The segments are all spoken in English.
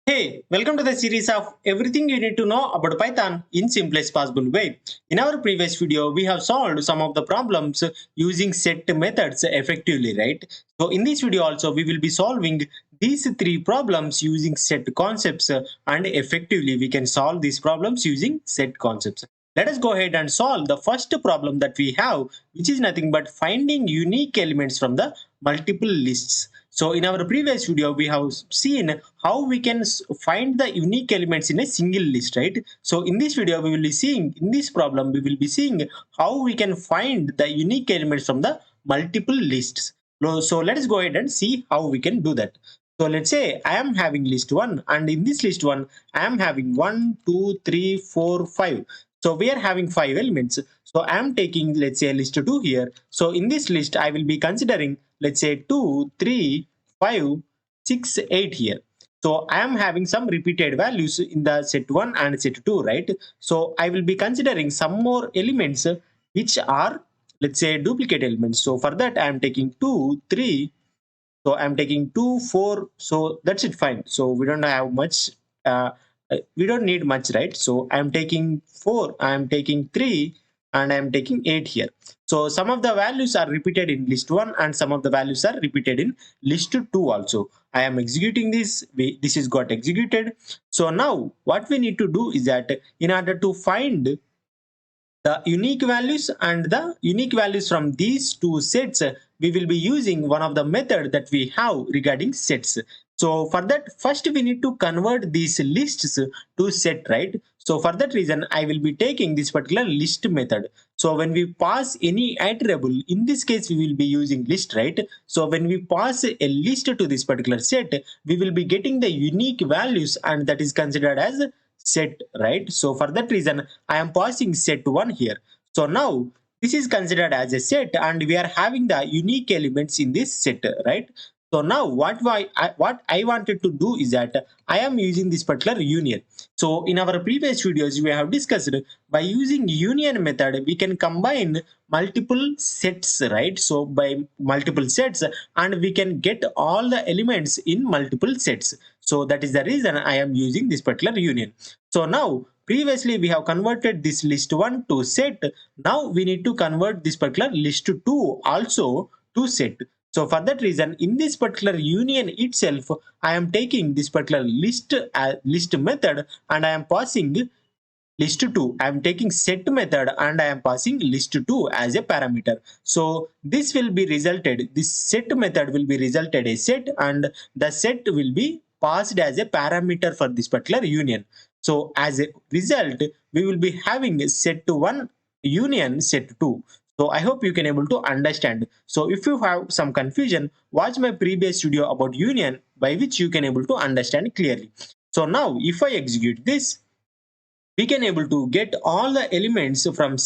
Hey, welcome to the series of everything you need to know about Python in simplest possible way. In our previous video, we have solved some of the problems using set methods effectively, right? So in this video also, we will be solving these three problems using set concepts and effectively we can solve these problems using set concepts. Let us go ahead and solve the first problem that we have, which is nothing but finding unique elements from the multiple lists. So in our previous video, we have seen how we can find the unique elements in a single list, right? So in this video, we will be seeing, in this problem, we will be seeing how we can find the unique elements from the multiple lists. So let's go ahead and see how we can do that. So let's say I am having list 1, and in this list 1, I am having 1, 2, 3, 4, 5. So we are having 5 elements. So I am taking, let's say, list 2 here. So in this list, I will be considering, let's say, 2, 3, 5, 6, 8 here. So I am having some repeated values in the set 1 and set 2, right? So I will be considering some more elements which are, let's say, duplicate elements. So for that, I am taking 2, 3. So I'm taking 2, 4. So that's it, fine. So we don't have much. We don't need much, right? So I'm taking 4, I'm taking 3, and I'm taking 8 here. So some of the values are repeated in list 1 and some of the values are repeated in list 2 also. I am executing this. This is got executed. So now what we need to do is that in order to find the unique values and the unique values from these two sets, we will be using one of the method that we have regarding sets. So for that, first we need to convert these lists to set, right? So for that reason, I will be taking this particular list method. So when we pass any iterable, in this case we will be using list, right? So when we pass a list to this particular set, we will be getting the unique values, and that is considered as set, right? So for that reason, I am passing set 1 here. So now this is considered as a set and we are having the unique elements in this set, right? So now what I wanted to do is that I am using this particular union. So in our previous videos, we have discussed by using union method, we can combine multiple sets, right? So by multiple sets, and we can get all the elements in multiple sets. So that is the reason I am using this particular union. So now previously we have converted this list 1 to set. Now we need to convert this particular list 2 also to set. So for that reason, in this particular union itself, I am taking this particular list method and I am passing list 2. I am taking set method and I am passing list 2 as a parameter. So this will be resulted, this set method will be resulted a set, and the set will be passed as a parameter for this particular union. So as a result, we will be having set 1 union set 2. So I hope you can able to understand. So if you have some confusion, watch my previous video about union, by which you can able to understand clearly. So now if I execute this, we can able to get all the elements from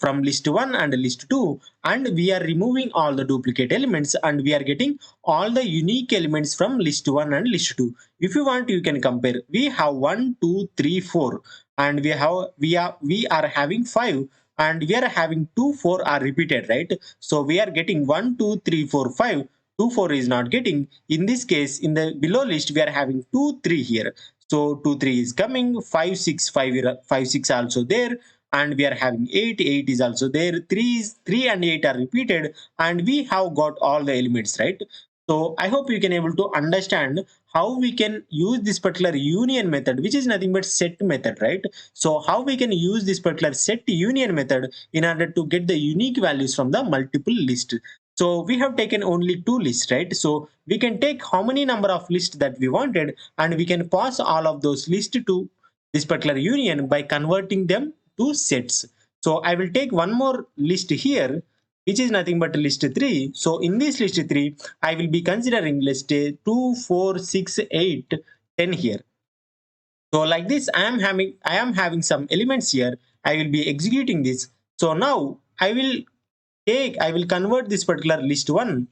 from list 1 and list 2, and we are removing all the duplicate elements and we are getting all the unique elements from list 1 and list 2. If you want, you can compare. We have 1, 2, 3, 4, and we are having 5, and we are having 2, 4 are repeated, right? So we are getting 1, 2, 3, 4, 5. 2, 4 is not getting. In this case, in the below list, we are having 2, 3 here. So 2, 3 is coming, 5, 6, 5, 6 also there, and we are having 8, 8 is also there, 3 and 8 are repeated, and we have got all the elements, right? So I hope you can able to understand how we can use this particular union method, which is nothing but set method, right? So how we can use this particular set union method in order to get the unique values from the multiple list. So we have taken only two lists, right? So we can take how many number of lists that we wanted, and we can pass all of those lists to this particular union by converting them to sets. So I will take one more list here, which is nothing but list 3. So in this list 3, I will be considering list 2, 4, 6, 8, 10 here. So like this, I am having some elements here. I will be executing this. So now I will convert this particular list 1.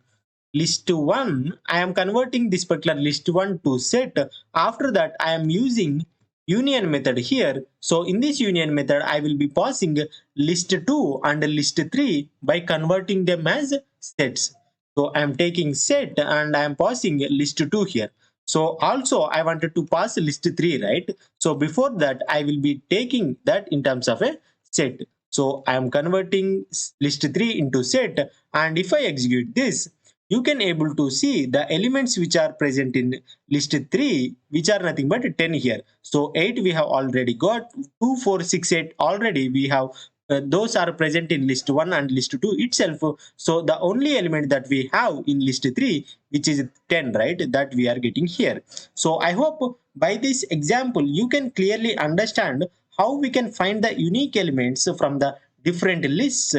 I am converting this particular list 1 to set. After that, I am using union method here. So in this union method, I will be passing list 2 and list 3 by converting them as sets. So I am taking set and I am passing list 2 here. So also I wanted to pass list 3, right? So before that I will be taking that in terms of a set. So I am converting list 3 into set, and if I execute this, you can able to see the elements which are present in list 3, which are nothing but 10 here. So 8 we have already got, 2 4 6 8 already we have, those are present in list 1 and list 2 itself. So the only element that we have in list 3, which is 10, right, that we are getting here. So I hope by this example you can clearly understand how we can find the unique elements from the different lists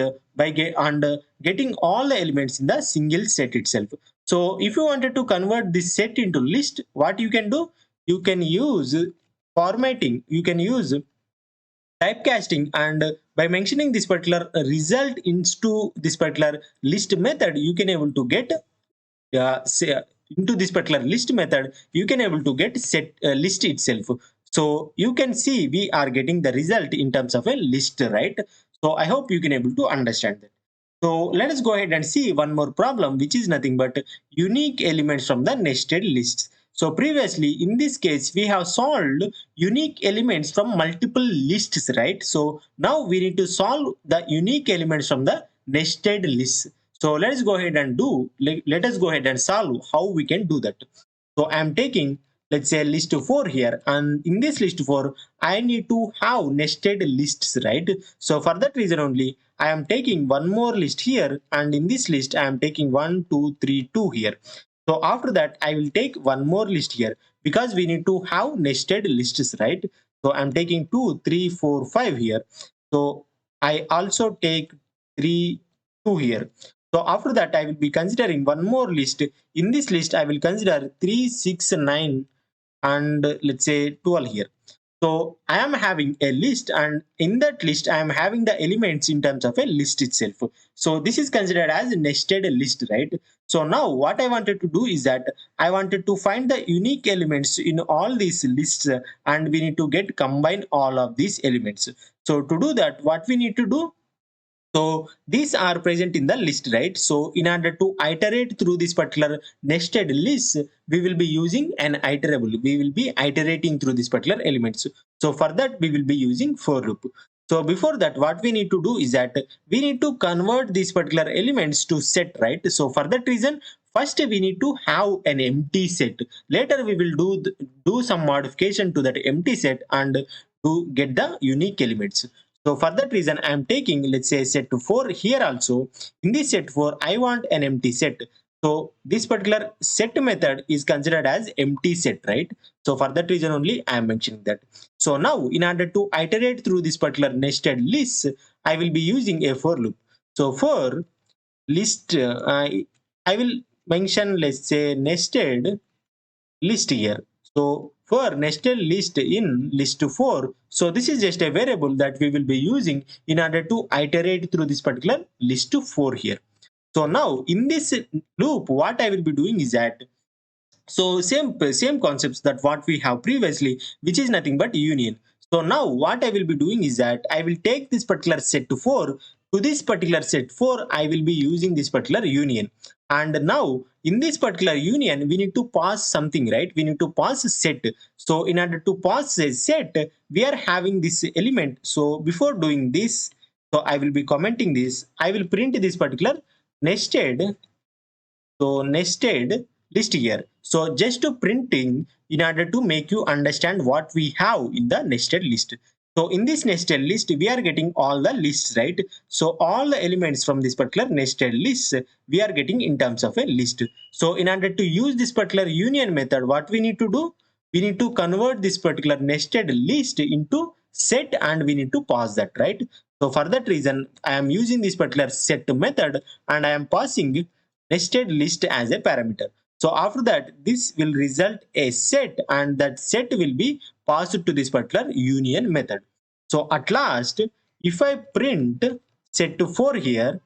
getting all the elements in the single set itself. So if you wanted to convert this set into list, what you can do, you can use formatting, you can use typecasting, and by mentioning this particular result into this particular list method, you can able to get say, into this particular list method, you can able to get set list itself. So you can see we are getting the result in terms of a list, right? So I hope you can able to understand that. So let us go ahead and see one more problem, which is nothing but unique elements from the nested lists. So previously in this case we have solved unique elements from multiple lists, right? So now we need to solve the unique elements from the nested lists. So let's go ahead and let us go ahead and solve how we can do that. So I'm taking, let's say, list 4 here, and in this list 4 I need to have nested lists, right? So for that reason only I am taking one more list here, and in this list I am taking 1 2 3 2 here. So after that I will take one more list here, because we need to have nested lists, right? So I'm taking 2 3 4 5 here. So I also take 3 2 here. So after that, I will be considering one more list. In this list, I will consider 3, 6, 9, and let's say 12 here. So I am having a list, and in that list I am having the elements in terms of a list itself. So this is considered as a nested list, right? So now what I wanted to do is that I wanted to find the unique elements in all these lists, and we need to get combine all of these elements. So to do that, what we need to do, so these are present in the list, right? So in order to iterate through this particular nested list, we will be using an iterable. We will be iterating through this particular elements. So for that, we will be using for loop. So before that, what we need to do is that we need to convert these particular elements to set, right? So for that reason, first we need to have an empty set. Later we will do some modification to that empty set and to get the unique elements. So for that reason, I am taking, let's say, set to 4 here also. In this set 4, I want an empty set. So this particular set method is considered as empty set, right? So for that reason only, I am mentioning that. So now, in order to iterate through this particular nested list, I will be using a for loop. So for list, I will mention, let's say, nested list here. So for nested list in list 4, so this is just a variable that we will be using in order to iterate through this particular list 4 here. So now in this loop, what I will be doing is that, so same concepts that what we have previously, which is nothing but union. So now what I will be doing is that I will take this particular set to 4, to this particular set 4 I will be using this particular union. And now in this particular union we need to pass something, right? We need to pass a set. So in order to pass a set, we are having this element. So before doing this, so I will be commenting this, I will print this particular nested, so nested list here. So just to printing in order to make you understand what we have in the nested list. So in this nested list, we are getting all the lists, right? So all the elements from this particular nested list, we are getting in terms of a list. So in order to use this particular union method, what we need to do? We need to convert this particular nested list into set, and we need to pass that, right? So for that reason, I am using this particular set method, and I am passing nested list as a parameter. So after that, this will result a set, and that set will be passed to this particular union method. So at last, if I print set to 4 here,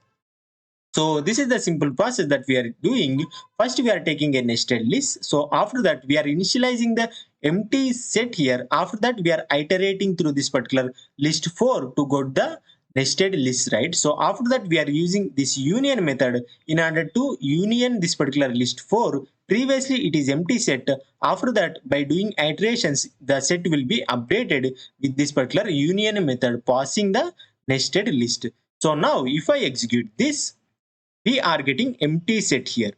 so this is the simple process that we are doing. First, we are taking a nested list. So after that, we are initializing the empty set here. After that, we are iterating through this particular list 4 to get the nested list, right? So after that, we are using this union method in order to union this particular list 4 previously it is empty set. After that, by doing iterations, the set will be updated with this particular union method passing the nested list. So now if I execute this, we are getting empty set here.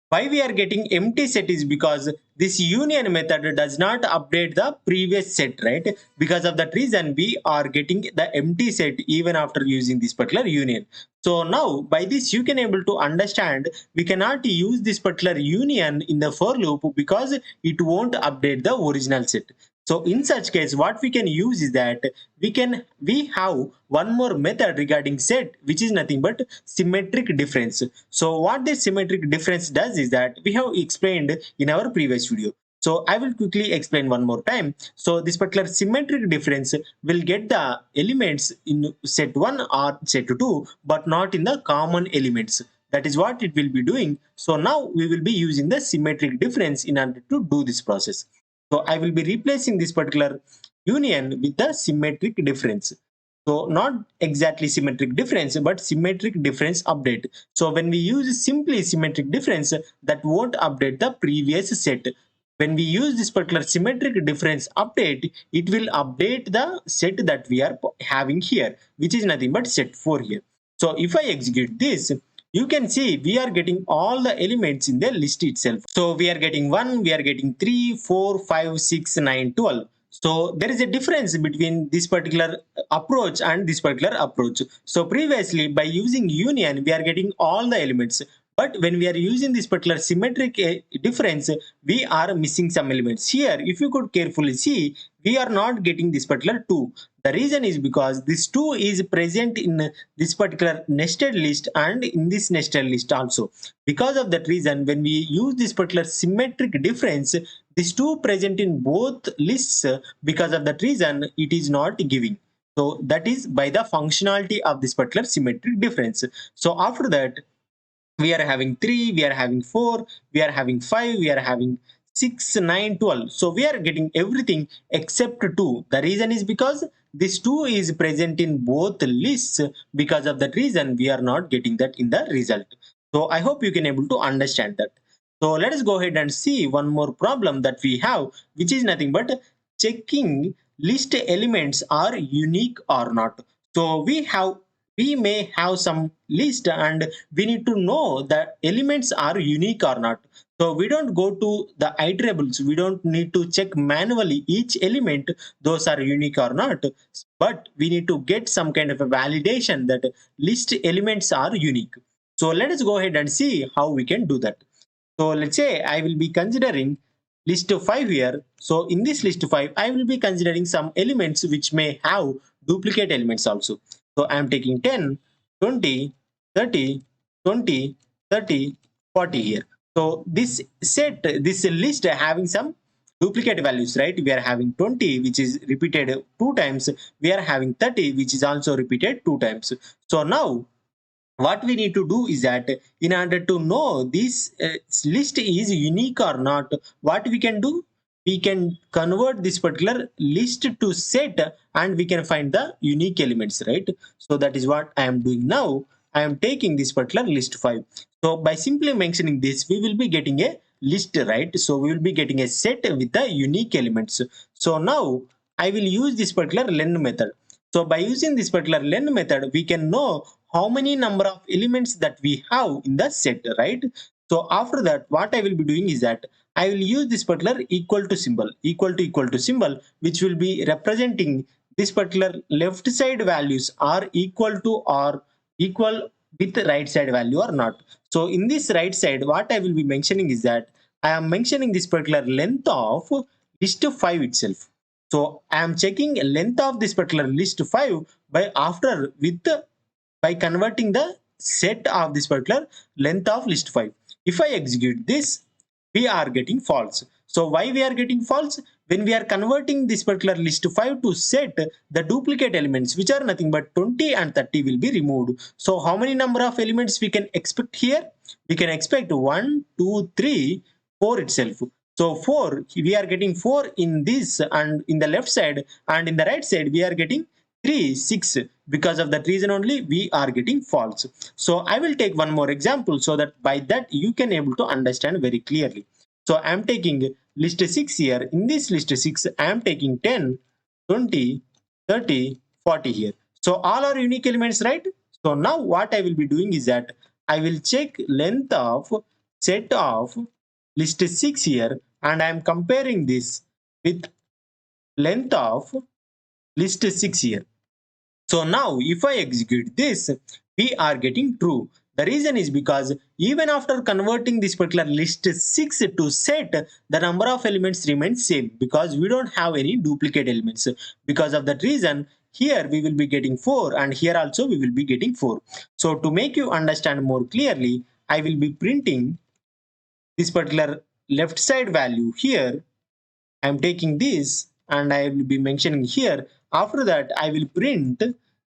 Why we are getting empty set is because this union method does not update the previous set, right? Because of that reason, we are getting the empty set even after using this particular union. So now by this you can able to understand we cannot use this particular union in the for loop because it won't update the original set. So in such case, what we can use is that we have one more method regarding set, which is nothing but symmetric difference. So what this symmetric difference does is that we have explained in our previous video. So I will quickly explain one more time. So this particular symmetric difference will get the elements in set 1 or set 2, but not in the common elements. That is what it will be doing. So now we will be using the symmetric difference in order to do this process. So I will be replacing this particular union with the symmetric difference. So not exactly symmetric difference, but symmetric difference update. So when we use simply symmetric difference, that won't update the previous set. When we use this particular symmetric difference update, it will update the set that we are having here, which is nothing but set 4 here. So if I execute this, you can see we are getting all the elements in the list itself. So we are getting 1, we are getting 3, 4, 5, 6, 9, 12. So there is a difference between this particular approach and this particular approach. So previously by using union, we are getting all the elements. But when we are using this particular symmetric difference, we are missing some elements. Here, if you could carefully see, we are not getting this particular 2. The reason is because this 2 is present in this particular nested list and in this nested list also. Because of that reason, when we use this particular symmetric difference, these 2 present in both lists. Because of that reason, it is not giving. So that is by the functionality of this particular symmetric difference. So after that, we are having 3, we are having 4, we are having 5, we are having 6, 9, 12. So we are getting everything except 2. The reason is because this 2 is present in both lists. Because of that reason, we are not getting that in the result. So I hope you can able to understand that. So let us go ahead and see one more problem that we have, which is nothing but checking list elements are unique or not. So we may have some list and we need to know that elements are unique or not. So we don't go to the iterables. We don't need to check manually each element, those are unique or not. But we need to get some kind of a validation that list elements are unique. So let us go ahead and see how we can do that. So let's say I will be considering list 5 here. So in this list 5, I will be considering some elements which may have duplicate elements also. So I am taking 10, 20, 30, 20, 30, 40 here. So this set, this list having some duplicate values, right? We are having 20, which is repeated 2 times. We are having 30, which is also repeated 2 times. So now what we need to do is that in order to know this list is unique or not, what we can do, we can convert this particular list to set and we can find the unique elements, right? So that is what I am doing now. I am taking this particular list 5. So by simply mentioning this, we will be getting a list, right? So we will be getting a set with the unique elements. So now I will use this particular len method. So by using this particular len method, we can know how many number of elements that we have in the set, right? So after that, what I will be doing is that I will use this particular equal to symbol, equal to symbol, which will be representing this particular left side values are equal to or equal with right side value or not. So in this right side, what I will be mentioning is that I am mentioning this particular length of list 5 itself. So I am checking length of this particular list 5 by after with by converting the set of this particular length of list 5. If I execute this, we are getting false. So why we are getting false? When we are converting this particular list 5 to set, the duplicate elements, which are nothing but 20 and 30, will be removed. So how many number of elements we can expect here? We can expect 1, 2, 3, 4 itself. So 4, we are getting 4 in this and in the left side, and in the right side we are getting 3, 6. Because of that reason only we are getting false. So I will take one more example so that by that you can able to understand very clearly. So I am taking list 6 here. In this list 6, I am taking 10, 20, 30, 40 here. So all are unique elements, right? So now what I will be doing is that I will check length of set of list 6 here, and I am comparing this with length of list 6 here. So now if I execute this, we are getting true. The reason is because even after converting this particular list 6 to set, the number of elements remains same because we don't have any duplicate elements. Because of that reason, here we will be getting 4 and here also we will be getting 4. So to make you understand more clearly, I will be printing this particular left side value here. I am taking this and I will be mentioning here. After that, I will print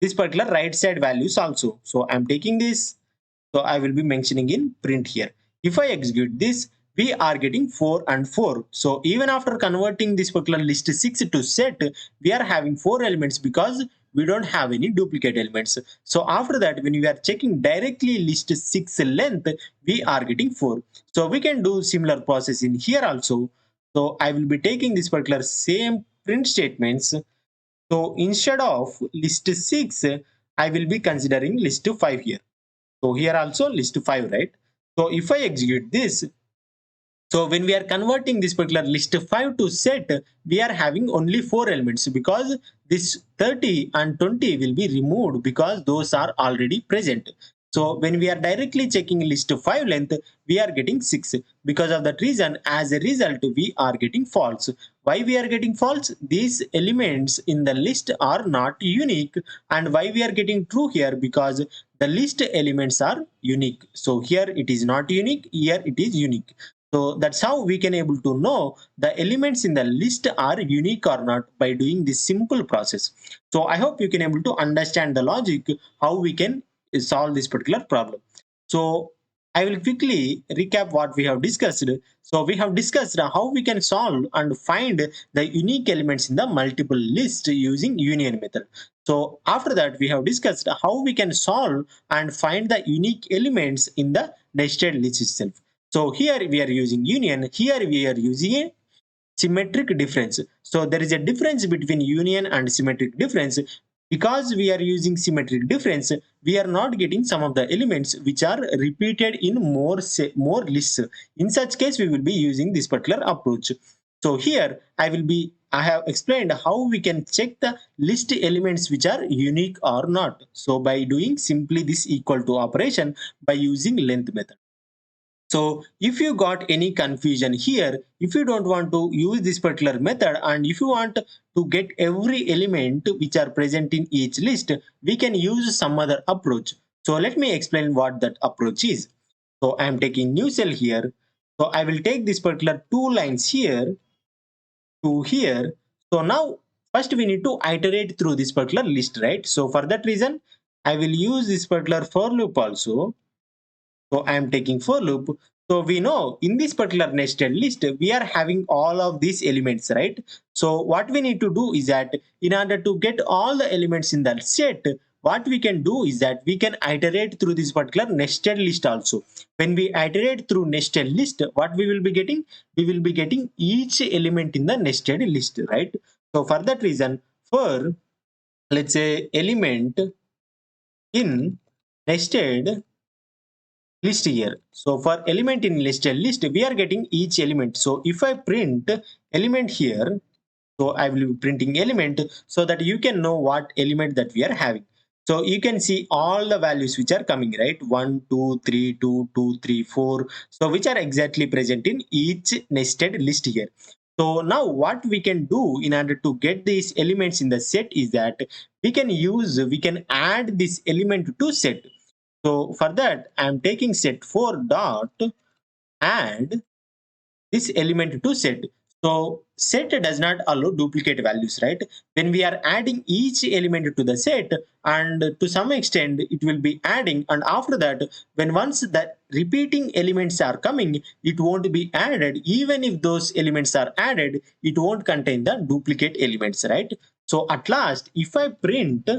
this particular right side values also. So I am taking this. So I will be mentioning in print here. If I execute this, we are getting 4 and 4. So even after converting this particular list 6 to set, we are having 4 elements because we don't have any duplicate elements. So after that, when we are checking directly list 6 length, we are getting 4. So we can do similar process in here also. So I will be taking this particular same print statements. So instead of list 6, I will be considering list 5 here. So here also list 5, right? So if I execute this, so when we are converting this particular list 5 to set, we are having only 4 elements because this 30 and 20 will be removed because those are already present. So when we are directly checking list 5 length, we are getting 6. Because of that reason, as a result, we are getting false. Why we are getting false? These elements in the list are not unique. And why we are getting true here? Because the list elements are unique. So here it is not unique, here it is unique. So that's how we can able to know the elements in the list are unique or not by doing this simple process. So I hope you can able to understand the logic how we can solve this particular problem. So I will quickly recap what we have discussed. So we have discussed how we can solve and find the unique elements in the multiple list using union method. So after that, we have discussed how we can solve and find the unique elements in the nested list itself. So here we are using union, here we are using a symmetric difference. So there is a difference between union and symmetric difference. Because we are using symmetric difference, we are not getting some of the elements which are repeated in more lists. In such case, we will be using this particular approach. So here I have explained how we can check the list elements which are unique or not. So by doing simply this equal to operation by using length method. So if you got any confusion here, if you don't want to use this particular method and if you want to get every element which are present in each list, we can use some other approach. So let me explain what that approach is. So I am taking new cell here. So I will take this particular 2 lines here to here. So now first we need to iterate through this particular list, right? So for that reason, I will use this particular for loop also. So I am taking for loop. So we know in this particular nested list, we are having all of these elements, right? So what we need to do is that in order to get all the elements in that set, what we can do is that we can iterate through this particular nested list also. When we iterate through nested list, what we will be getting? We will be getting each element in the nested list, right? So for that reason, for let's say element in nested list here. So for element in listed list, we are getting each element. So if I print element here, so I will be printing element so that you can know what element that we are having. So you can see all the values which are coming, right? 1, 2, 3, 2, 2, 3, 4. So which are exactly present in each nested list here. So now what we can do in order to get these elements in the set is that we can add this element to set. So for that, I am taking set 4 dot add this element to set. So set does not allow duplicate values, right? When we are adding each element to the set, and to some extent it will be adding, and after that, when once the repeating elements are coming, it won't be added. Even if those elements are added, it won't contain the duplicate elements, right? So at last, if I print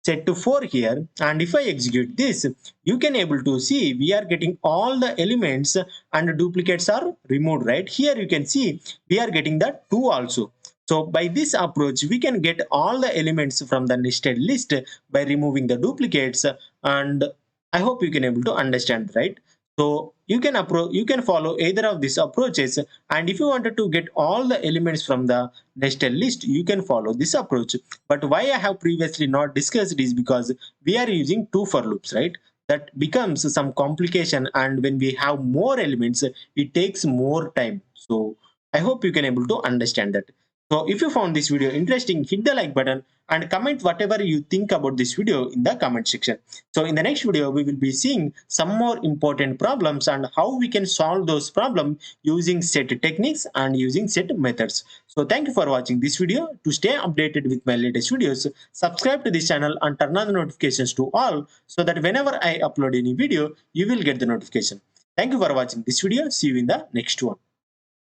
set to 4 here, and if I execute this, you can able to see we are getting all the elements and duplicates are removed. Right here you can see we are getting the 2 also. So by this approach we can get all the elements from the nested list by removing the duplicates, and I hope you can able to understand, right? So you can follow either of these approaches, and if you wanted to get all the elements from the nested list, you can follow this approach. But why I have previously not discussed is because we are using two for loops, right? That becomes some complication, and when we have more elements, it takes more time. So I hope you can able to understand that. So if you found this video interesting, hit the like button and comment whatever you think about this video in the comment section. So in the next video, we will be seeing some more important problems and how we can solve those problems using set techniques and using set methods. So thank you for watching this video. To stay updated with my latest videos, subscribe to this channel and turn on the notifications to all so that whenever I upload any video, you will get the notification. Thank you for watching this video. See you in the next one.